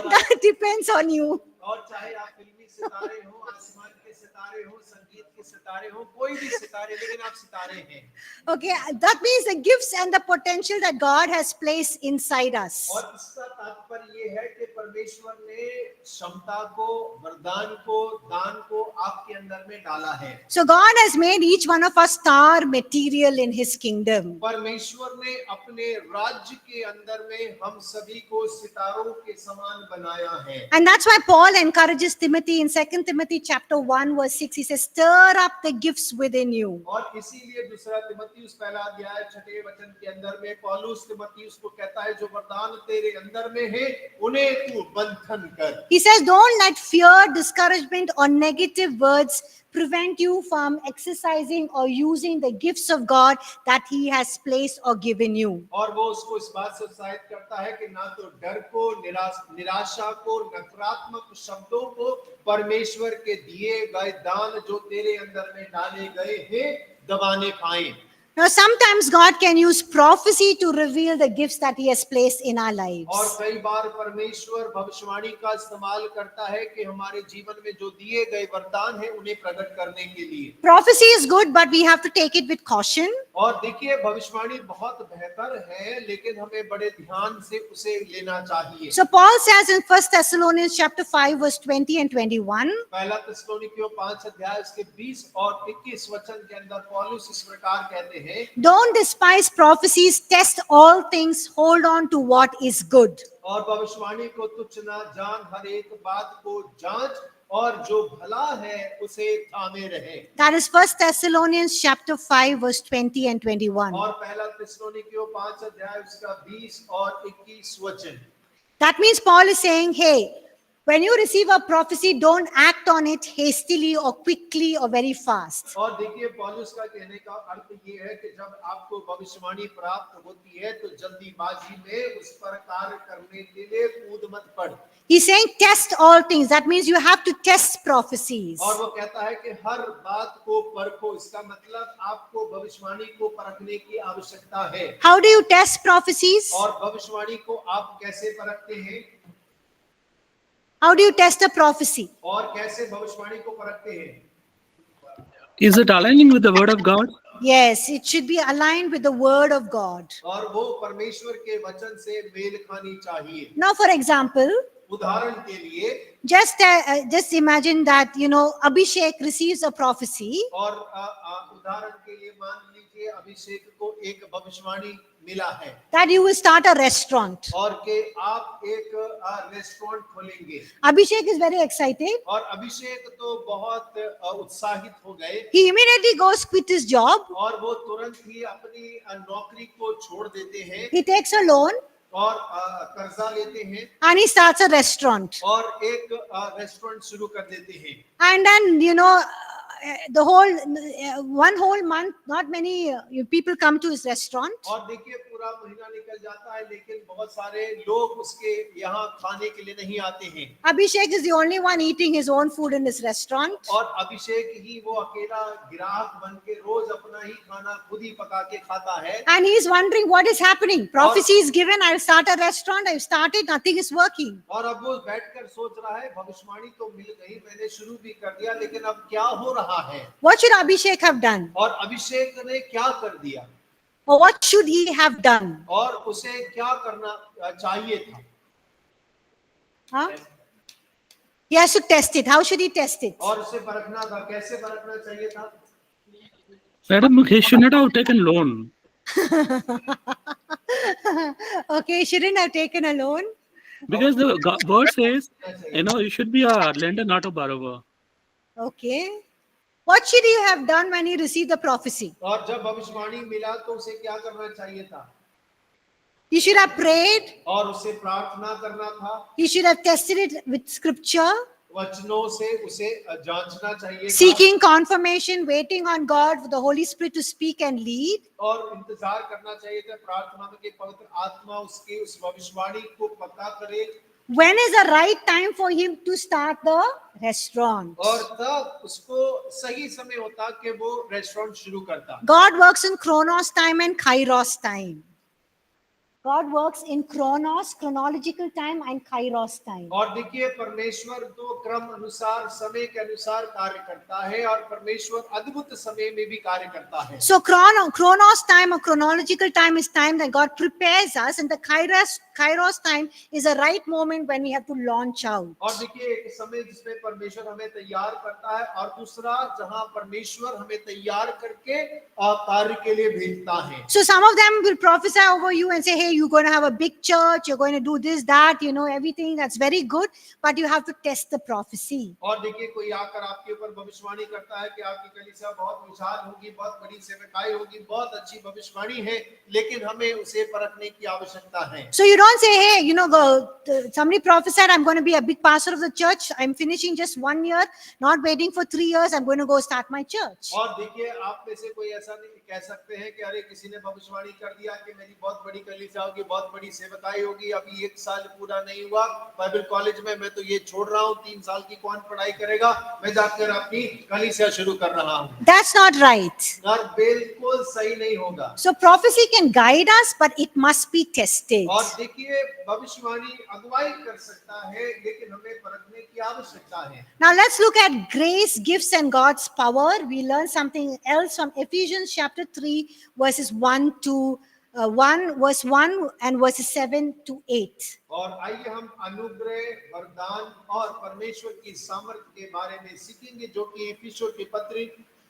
that depends on you. और चाहे आप फिल्मी सितारे हो, आसमान के सितारे हो, संगीत के सितारे हो, कोई भी सितारे, लेकिन आप सितारे हैं। Okay, that means the gifts and the potential that God has placed inside us. और इसका तात्पर्य ये है कि परमेश्वर ने क्षमता को, वरदान को, दान को आपके अंदर में डाला है। So God has made each one of us star material in His kingdom. परमेश्वर ने अपने राज्य के अंदर में हम सभी को सितारों के समान बनाया है। And that's why Paul encourages Timothy in 2 Timothy chapter 1 verse 6. He says, stir up the gifts within you. और इसीलिए दूसरा तिमुथियुस पहला अध्याय 6 वचन के अंदर में पौलुस तिमुथियुस को कहता है, जो वरदान तेरे अंदर में है उन्हें तू बंधन कर। He says, don't let fear, discouragement, or negative words prevent you from exercising or using the gifts of God that He has placed or given you. और वो उसको इस बात से उत्साहित करता है कि ना तो डर को, निराशा को, नकारात्मक शब्दों को परमेश्वर के दिए गए दान जो तेरे अंदर में डाले गए हैं दबाने पाए। Now, sometimes God can use prophecy to reveal the gifts that He has placed in our और lives. कई बार परमेश्वर भविष्यवाणी का इस्तेमाल करता है कि हमारे जीवन में जो दिए गए वरदान है उन्हें प्रकट करने के लिए। Prophecy is good, but we have to take it with caution. और देखिए भविष्यवाणी बहुत बेहतर है, लेकिन हमें बड़े ध्यान से उसे लेना चाहिए। So Paul says in 1 Thessalonians chapter 5 verse 20 and 21, पहला थिस्सलुनीकियों 5 अध्याय उसके 20 और 21 वचन के अंदर पौलुस इस प्रकार कहते हैं, don't despise prophecies, test all things, hold on to what is good. और भविष्यवाणी को तुच्छ न जान, हर एक बात को जांच और जो भला है उसे थामे रहे। That is 1 Thessalonians chapter 5 verse 20 and 21. और पहला थिस्सलुनीकियों 5 अध्याय उसका 20 और 21 वचन। That means Paul is saying, hey, when you receive a prophecy, don't act on it hastily or quickly or very fast. और देखिए पौलुस का कहने का अर्थ ये है कि जब आपको भविष्यवाणी प्राप्त होती है तो जल्दीबाजी में उस पर कार्य करने के लिए कूद मत पड़। He's saying test all things. That means you have to test prophecies. और वो कहता है कि हर बात को परखो, इसका मतलब आपको भविष्यवाणी को परखने की आवश्यकता है। How do you test prophecies? और भविष्यवाणी को आप कैसे परखते हैं? How do you test a prophecy? और कैसे भविष्यवाणी को परखते हैं? Is it aligning with the word of God? Yes, it should be aligned with the word of God. और वो परमेश्वर के वचन से मेल खानी चाहिए। Now, for example, उदाहरण के लिए just imagine that, Abhishek receives a prophecy. और उदाहरण के लिए मान लीजिए अभिषेक को एक भविष्यवाणी मिला है That you will start a restaurant. और कि आप एक रेस्टोरेंट खोलेंगे। Abhishek is very excited. और अभिषेक तो बहुत उत्साहित हो गए He immediately goes quit his job. और वो तुरंत ही अपनी नौकरी को छोड़ देते हैं He takes a loan और कर्जा लेते हैं and he starts a restaurant. और एक रेस्टोरेंट शुरू कर देते हैं। And then, the whole one whole month, not many people come to his restaurant. और देखिए पूरा महीना निकल जाता है लेकिन बहुत सारे लोग उसके यहाँ खाने के लिए नहीं आते हैं। Abhishek is the only one eating his own food in his restaurant. और अभिषेक ही वो अकेला ग्राहक बन के रोज अपना ही खाना खुद ही पका के खाता है। And he is wondering what is happening. Prophecy is given, I'll start a restaurant, I've started, nothing is working. और अब वो बैठकर सोच रहा है भविष्यवाणी तो मिल गई, मैंने शुरू भी कर दिया, लेकिन अब क्या हो रहा है? What should Abhishek have done? और अभिषेक ने क्या कर दिया? Or what should he have done? और उसे क्या करना चाहिए था? Huh? He has to test it. How should he test it? और उसे परखना था, कैसे परखना चाहिए था? Madam, he should not have taken loan. Okay, he shouldn't have taken a loan. Because the word says, you should be a lender, not a borrower. Okay. What should he have done when he received the prophecy? और जब भविष्यवाणी मिला तो उसे क्या करना चाहिए था? He should have prayed. और उसे प्रार्थना करना था। He should have tested it with scripture. वचनों से उसे जांचना चाहिए था। Seeking confirmation, waiting on God for the Holy Spirit to speak and lead. और इंतजार करना चाहिए था प्रार्थना में कि पवित्र आत्मा उसकी उस भविष्यवाणी को पता करे। When is the right time for him to start the restaurant? और तब उसको सही समय होता कि वो रेस्टोरेंट शुरू करता। God works in chronos time and kairos time. God works in chronos, chronological time, and kairos time. और देखिए परमेश्वर तो क्रम अनुसार समय के अनुसार कार्य करता है और परमेश्वर अद्भुत समय में भी कार्य करता है। So chronos time or chronological time is time that God prepares us, and the kairos time is the right moment when we have to launch out. और देखिए एक समय जिसमें परमेश्वर हमें तैयार करता है और दूसरा जहां परमेश्वर हमें तैयार करके कार्य के लिए भेजता है। So some of them will prophesy over you and say, hey, you're going to have a big church, you're going to do this, that, everything. That's very good, but you have to test the prophecy. और देखिए कोई आकर आपके ऊपर भविष्यवाणी करता है कि आपकी कलीसिया बहुत विशाल होगी, बहुत बड़ी सेवकाई होगी, बहुत अच्छी भविष्यवाणी है, लेकिन हमें उसे परखने की आवश्यकता है। So you don't say, hey, somebody prophesied, I'm going to be a big pastor of the church. I'm finishing just 1 year, not waiting for 3 years. I'm going to go start my church. और देखिए आप में से कोई ऐसा नहीं कह सकते हैं कि अरे किसी ने भविष्यवाणी कर दिया कि मेरी बहुत बड़ी कलीसिया जाओगे, बहुत बड़ी सेवकाई होगी, अभी 1 साल पूरा नहीं हुआ बाइबल कॉलेज में, मैं तो ये छोड़ रहा हूँ, 3 साल की कौन पढ़ाई करेगा, मैं जाकर अपनी कलीसिया शुरू कर रहा हूँ। That's not right. और बिल्कुल सही नहीं होगा। So prophecy can guide us, but it must be tested. और देखिए, भविष्यवाणी अगुवाई कर सकता है, लेकिन हमें परखने की आवश्यकता है। Now let's look at grace, gifts, and God's power. We learn something else from Ephesians chapter 3, verses 1 to 1, verse 1 and verses 7 to 8. और आइए हम अनुग्रह, वरदान और परमेश्वर की सामर्थ्य के बारे में सीखेंगे, जो कि इफिसियों की पत्री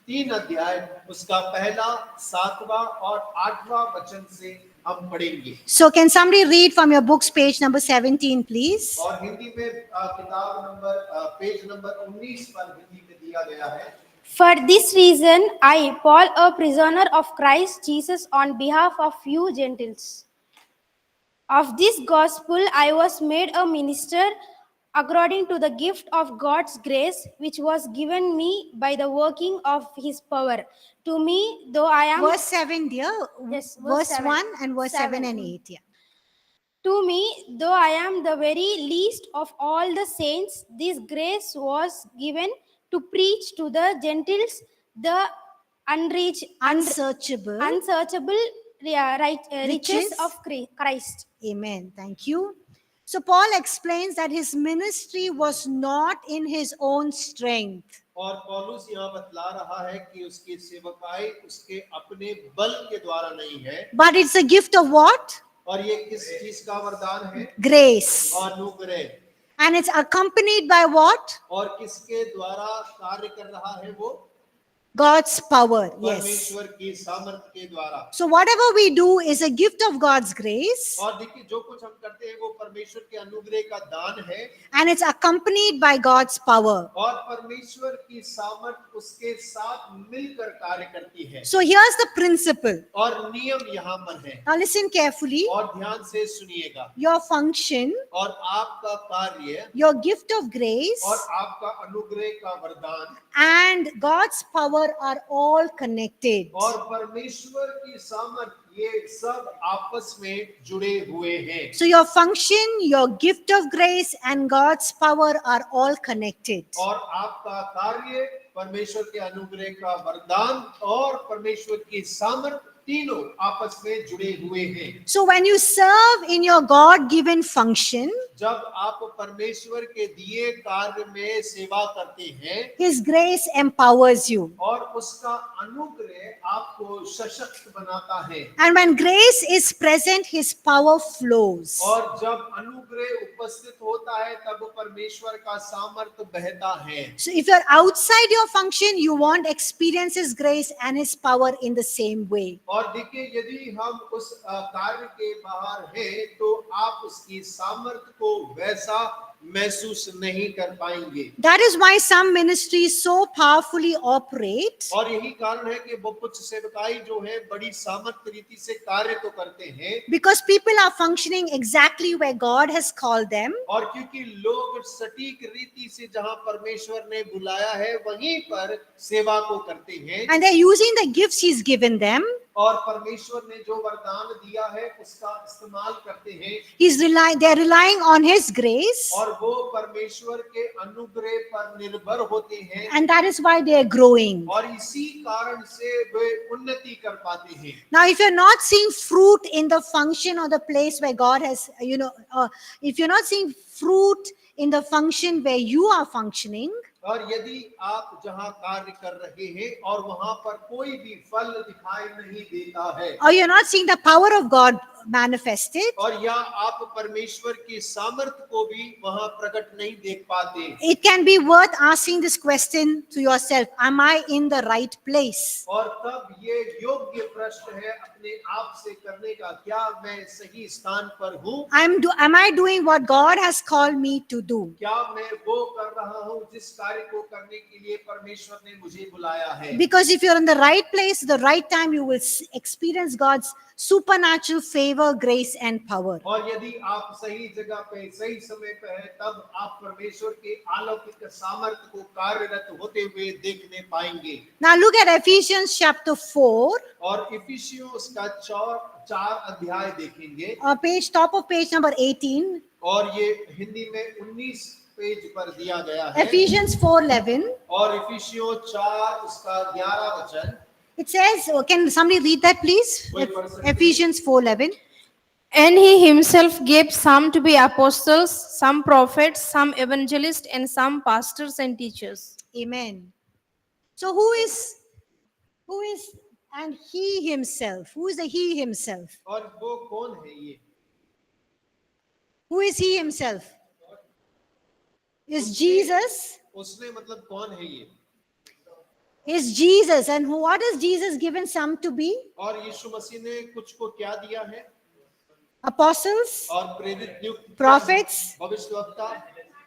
3 अध्याय उसका पहला, 7वां और 8वां वचन से हम पढ़ेंगे। So can somebody read from your books, page number 17, please? और हिंदी में किताब नंबर पेज नंबर 19 पर हिंदी में दिया गया है। For this reason, I, Paul, a prisoner of Christ Jesus, on behalf of you Gentiles, of this gospel I was made a minister according to the gift of God's grace, which was given me by the working of his power. To me, though I am Verse 7, dear. Yes, verse Verse 7. 1 and verse 7 7. and 8. Yeah. To me, though I am the very least of all the saints, this grace was given to preach to the Gentiles the Unsearchable. unsearchable riches Riches. of Christ. Amen. Thank you. So Paul explains that his ministry was not in his own strength. और पौलुस यहाँ बतला रहा है कि उसकी सेवकाई उसके अपने बल के द्वारा नहीं है, But it's a gift of what? और ये किस चीज का वरदान है? Grace. और अनुग्रह। And it's accompanied by what? और किसके द्वारा कार्य कर रहा है वो? God's power. Yes. परमेश्वर की सामर्थ्य के द्वारा। So whatever we do is a gift of God's grace, और देखिए, जो कुछ हम करते हैं वो परमेश्वर के अनुग्रह का दान है, and it's accompanied by God's power. और परमेश्वर की सामर्थ्य उसके साथ मिलकर कार्य करती है। So here's the principle. और नियम यहाँ पर है, Now listen carefully. और ध्यान से सुनिएगा। Your function, और आपका कार्य your gift of grace, और आपका अनुग्रह का वरदान and God's power are all connected. और परमेश्वर की सामर्थ्य, ये सब आपस में जुड़े हुए हैं। So your function, your gift of grace, and God's power are all connected. और आपका कार्य, परमेश्वर के अनुग्रह का वरदान और परमेश्वर की सामर्थ्य, तीनों आपस में जुड़े हुए हैं। So when you serve in your God-given function, जब आप परमेश्वर के दिए कार्य में सेवा करते हैं, His grace empowers you. और उसका अनुग्रह आपको सशक्त बनाता है। And when grace is present, His power flows. और जब अनुग्रह उपस्थित होता है, तब परमेश्वर का सामर्थ्य बहता है। So if you're outside your function, you won't experience His grace and His power in the same way. और देखिए, यदि हम उस कार्य के बाहर हैं, तो आप उसकी सामर्थ्य को वैसा महसूस नहीं कर पाएंगे। That is why some ministries so powerfully operate, और यही कारण है कि वो कुछ सेवकाई जो है बड़ी सामर्थ्य रीति से कार्य तो करते हैं, because people are functioning exactly where God has called them. और क्योंकि लोग सटीक रीति से जहां परमेश्वर ने बुलाया है वहीं पर सेवा को करते हैं, And they're using the gifts He's given them. और परमेश्वर ने जो वरदान दिया है उसका इस्तेमाल करते हैं, They're relying on His grace, और वो परमेश्वर के अनुग्रह पर निर्भर होते हैं, and that is why they are growing. और इसी कारण से वे उन्नति कर पाते हैं। Now, if you're not seeing fruit in the function or the place where God has, if you're not seeing fruit in the function where you are functioning, और यदि आप जहां कार्य कर रहे हैं और वहां पर कोई भी फल दिखाई नहीं देता है, or you're not seeing the power of God manifested, और या आप परमेश्वर की सामर्थ्य को भी वहां प्रकट नहीं देख पाते, it can be worth asking this question to yourself: Am I in the right place? और तब ये योग्य प्रश्न है अपने आप से करने का, क्या मैं सही स्थान पर हूँ? Am I doing what God has called me to do? क्या मैं वो कर रहा हूँ जिस कार्य को करने के लिए परमेश्वर ने मुझे बुलाया है? Because if you're in the right place at the right time, you will experience God's supernatural favor, grace, and power. और यदि आप सही जगह पे सही समय पे हैं, तब आप परमेश्वर के अलौकिक सामर्थ्य को कार्यरत होते हुए देखने पाएंगे। Now look at Ephesians chapter 4. और इफिसियों उसका 4 अध्याय देखेंगे top of page number 18, और ये हिंदी में 19 पेज पर दिया गया है Ephesians 4:11. और इफिसियों 4 उसका 11 वचन It says, can somebody read that, please? कोई पढ़ सकते हैं? Ephesians 4:11. And he himself gave some to be apostles, some prophets, some evangelists, and some pastors and teachers. Amen. So who is, and he himself? Who is the he himself? और वो कौन है ये? Who is he himself? Is Jesus? उसने मतलब कौन है ये? Is Jesus. And what is Jesus given some to be? और यीशु मसीह ने कुछ को क्या दिया है? Apostles, और प्रेरित नियुक्त prophets, भविष्यवक्ता,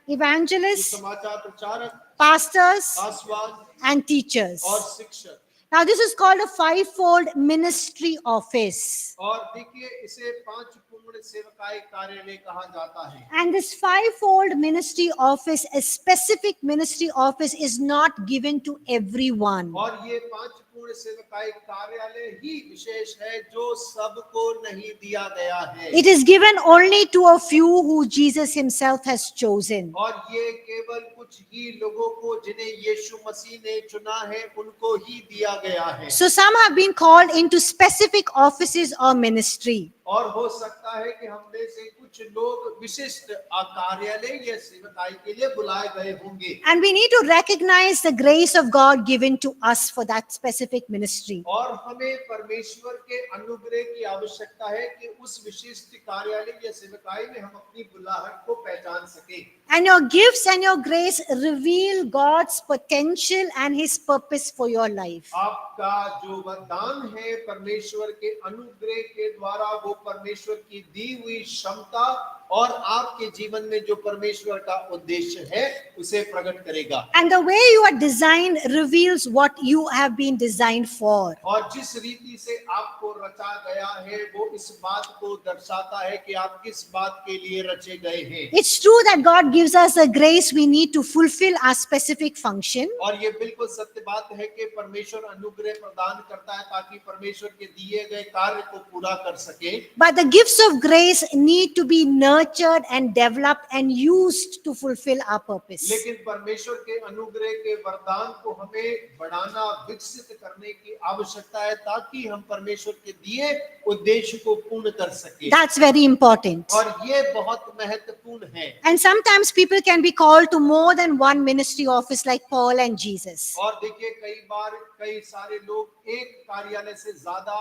evangelists, समाचार प्रचारक, pastors, आसवान and teachers. और शिक्षक. Now, this is called a fivefold ministry office. और देखिए इसे 5 पूर्ण सेवकाई कार्यालय कहा जाता है. And this fivefold ministry office, a specific ministry office, is not given to everyone. और ये 5 पूर्ण सेवकाई कार्यालय ही विशेष है जो सबको नहीं दिया गया है. It is given only to a few who Jesus himself has chosen. और ये केवल कुछ ही लोगों को जिन्हें यीशु मसीह ने चुना है उनको ही दिया गया है. So some have been called into specific offices or ministry. और हो सकता है कि हम में से कुछ लोग विशिष्ट कार्यालय या सेवकाई के लिए बुलाए गए होंगे. And we need to recognize the grace of God given to us for that specific ministry. और हमें परमेश्वर के अनुग्रह की आवश्यकता है कि उस विशिष्ट कार्यालय या सेवकाई में हम अपनी बुलाहट को पहचान सकें. And your gifts and your grace reveal God's potential and his purpose for your life. आपका जो वरदान है परमेश्वर के अनुग्रह के द्वारा वो परमेश्वर की दी हुई क्षमता और आपके जीवन में जो परमेश्वर का उद्देश्य है उसे प्रकट करेगा. And the way you are designed reveals what you have been designed for. और जिस रीति से आपको रचा गया है वो इस बात को दर्शाता है कि आप किस बात के लिए रचे गए हैं. It's true that God gives us the grace we need to fulfill our specific function. और ये बिल्कुल सत्य बात है कि परमेश्वर अनुग्रह प्रदान करता है ताकि परमेश्वर के दिए गए कार्य को पूरा कर सके. But the gifts of grace need to be nurtured and developed and used to fulfill our purpose. लेकिन परमेश्वर के अनुग्रह के वरदान को हमें बढ़ाना विकसित करने की आवश्यकता है ताकि हम परमेश्वर के दिए उद्देश्य को पूर्ण कर सके. That's very important. और ये बहुत महत्वपूर्ण है. And sometimes people can be called to more than one ministry office like Paul and Jesus. और देखिए कई बार कई सारे लोग एक कार्यालय से ज्यादा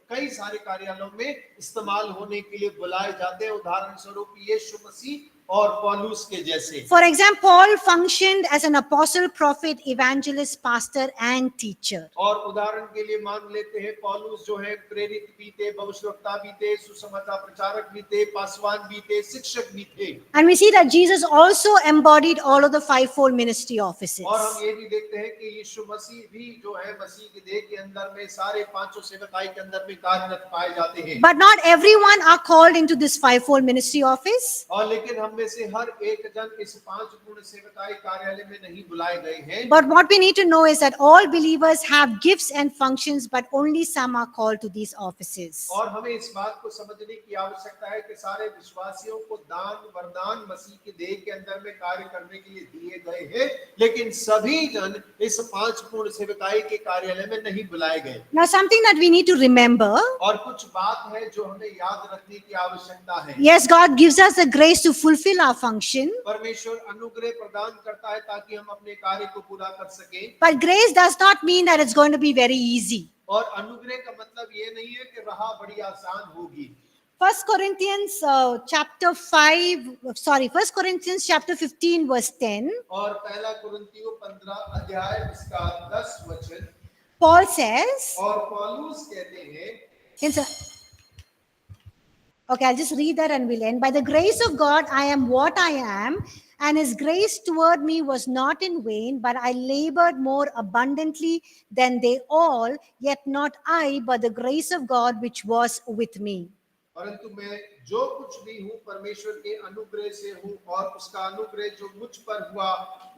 कई सारे कार्यालयों में इस्तेमाल होने के लिए बुलाए जाते हैं. उदाहरण स्वरूप यीशु मसीह और पौलुस के जैसे. For example, Paul functioned as an apostle, prophet, evangelist, pastor, and teacher. और उदाहरण के लिए मान लेते हैं पौलुस जो है प्रेरित भी थे, भविष्यवक्ता भी थे, सुसमाचार प्रचारक भी थे, पासवान भी थे, शिक्षक भी थे. And we see that Jesus also embodied all of the fivefold ministry offices. और हम ये भी देखते हैं कि यीशु मसीह भी जो है मसीह के देह के अंदर में सारे 5 सेवकाई के अंदर में कार्यरत पाए जाते हैं. But not everyone are called into this fivefold ministry office. और लेकिन हम में से हर एक जन इस 5 पूर्ण सेवकाई कार्यालय में नहीं बुलाए गए हैं. But what we need to know is that all believers have gifts and functions, but only some are called to these offices. और हमें इस बात को समझने की आवश्यकता है कि सारे विश्वासियों को दान वरदान मसीह के देह के अंदर में कार्य करने के लिए दिए गए हैं, लेकिन सभी जन इस 5 पूर्ण सेवकाई के कार्यालय में नहीं बुलाए गए. Now, something that we need to remember, और कुछ बात है जो हमें याद रखने की आवश्यकता है. yes, God gives us the grace to fulfill our function, परमेश्वर अनुग्रह प्रदान करता है ताकि हम अपने कार्य को पूरा कर सकें. but grace does not mean that it's going to be very easy. और अनुग्रह का मतलब ये नहीं है कि राह बड़ी आसान होगी. 1 Corinthians chapter 15 verse 10, और पहला कुरिन्थियों 15 अध्याय इसका 10 वचन. Paul says, और पौलुस कहते हैं, okay, I'll just read that and we'll end. By the grace of God, I am what I am, and his grace toward me was not in vain, but I labored more abundantly than they all, yet not I, but the grace of God which was with me. परंतु मैं जो कुछ भी हूँ परमेश्वर के अनुग्रह से हूँ, और उसका अनुग्रह जो मुझ पर हुआ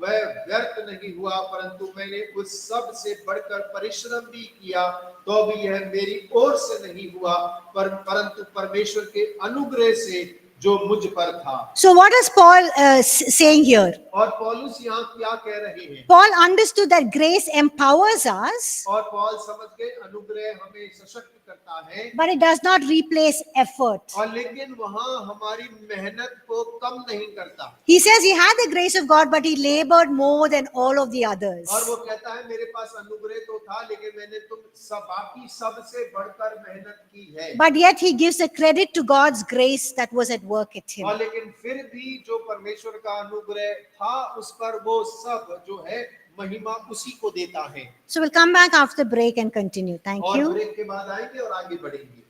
वह व्यर्थ नहीं हुआ, परंतु मैंने उस सब से बढ़कर परिश्रम भी किया, तो भी यह मेरी ओर से नहीं हुआ, परंतु परमेश्वर के अनुग्रह से जो मुझ पर था। So what is Paul saying here? और पौलुस यहाँ क्या कह रहे हैं? Paul understood that grace empowers us, और पौल समझ गए अनुग्रह हमें सशक्त करता है, but it does not replace effort. और लेकिन वहाँ हमारी मेहनत को कम नहीं करता। He says he had the grace of God, but he labored more than all of the others. और वो कहता है मेरे पास अनुग्रह तो था, लेकिन मैंने तुम सब बाकी सबसे बढ़कर मेहनत की है। But yet he gives the credit to God's grace that was at work at him. और लेकिन फिर भी जो परमेश्वर का अनुग्रह था उस पर वो सब जो है महिमा उसी को देता है। So we'll come back after the break and continue. Thank और you. ब्रेक के बाद आएंगे और आगे बढ़ेंगे।